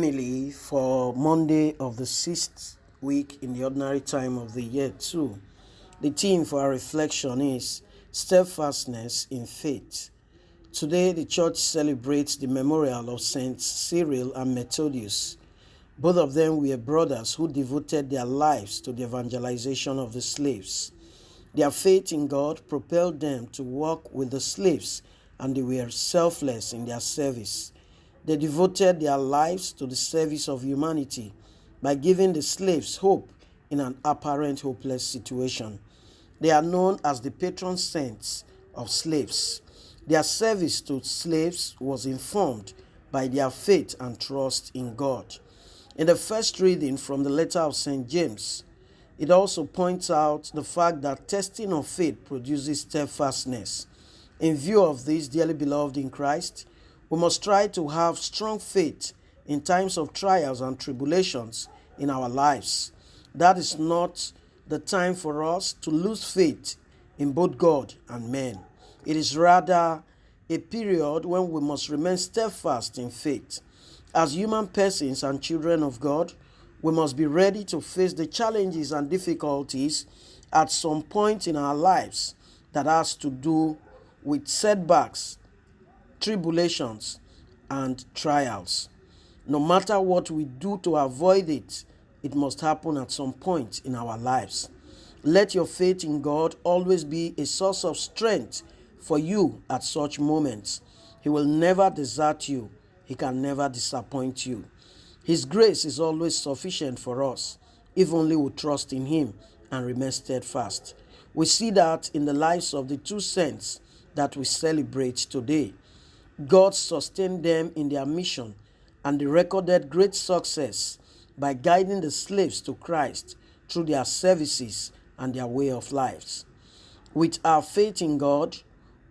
homily for Monday of the 6th week in the ordinary time of the year 2. The theme for our reflection is steadfastness in faith. Today, the church celebrates the memorial of Saints Cyril and Methodius. Both of them were brothers who devoted their lives to the evangelization of the slaves. Their faith in God propelled them to work with the slaves, and they were selfless in their service. They devoted their lives to the service of humanity by giving the slaves hope in an apparent hopeless situation. They are known as the patron saints of slaves. Their service to slaves was informed by their faith and trust in God. In the first reading from the letter of St. James, it also points out the fact that testing of faith produces steadfastness. In view of this, dearly beloved in Christ, we must try to have strong faith in times of trials and tribulations in our lives. That is not the time for us to lose faith in both God and men. It is rather a period when we must remain steadfast in faith. As human persons and children of God, we must be ready to face the challenges and difficulties at some point in our lives that has to do with setbacks, tribulations, and trials. No matter what we do to avoid it, it must happen at some point in our lives. Let your faith in God always be a source of strength for you at such moments. He will never desert you. He can never disappoint you. His grace is always sufficient for us, if only we trust in Him and remain steadfast. We see that in the lives of the two saints that we celebrate today. God sustained them in their mission, and they recorded great success by guiding the slaves to Christ through their services and their way of lives. With our faith in God,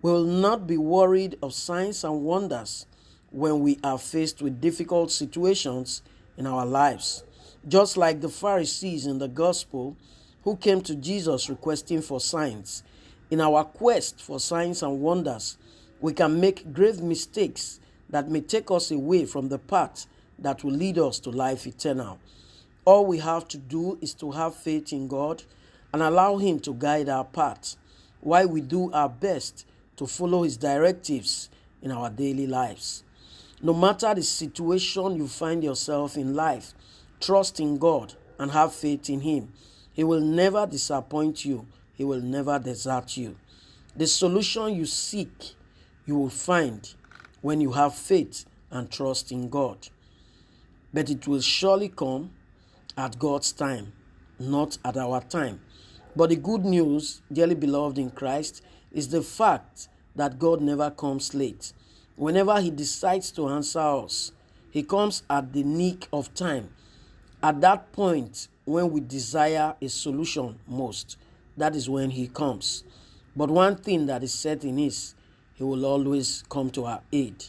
we will not be worried of signs and wonders when we are faced with difficult situations in our lives. Just like the Pharisees in the gospel who came to Jesus requesting for signs, in our quest for signs and wonders, we can make grave mistakes that may take us away from the path that will lead us to life eternal. All we have to do is to have faith in God and allow Him to guide our path while we do our best to follow His directives in our daily lives. No matter the situation you find yourself in life, trust in God and have faith in Him. He will never disappoint you. He will never desert you. The solution you seek, you will find when you have faith and trust in God. But it will surely come at God's time, not at our time. But the good news, dearly beloved in Christ, is the fact that God never comes late. Whenever He decides to answer us, He comes at the nick of time. At that point when we desire a solution most, that is when He comes. But one thing that is certain is He will always come to our aid.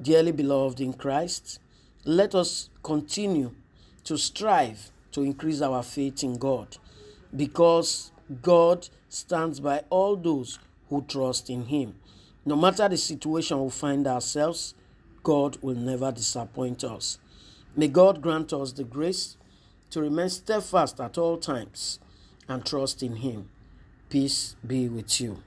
Dearly beloved in Christ, let us continue to strive to increase our faith in God, because God stands by all those who trust in Him. No matter the situation we find ourselves, God will never disappoint us. May God grant us the grace to remain steadfast at all times and trust in Him. Peace be with you.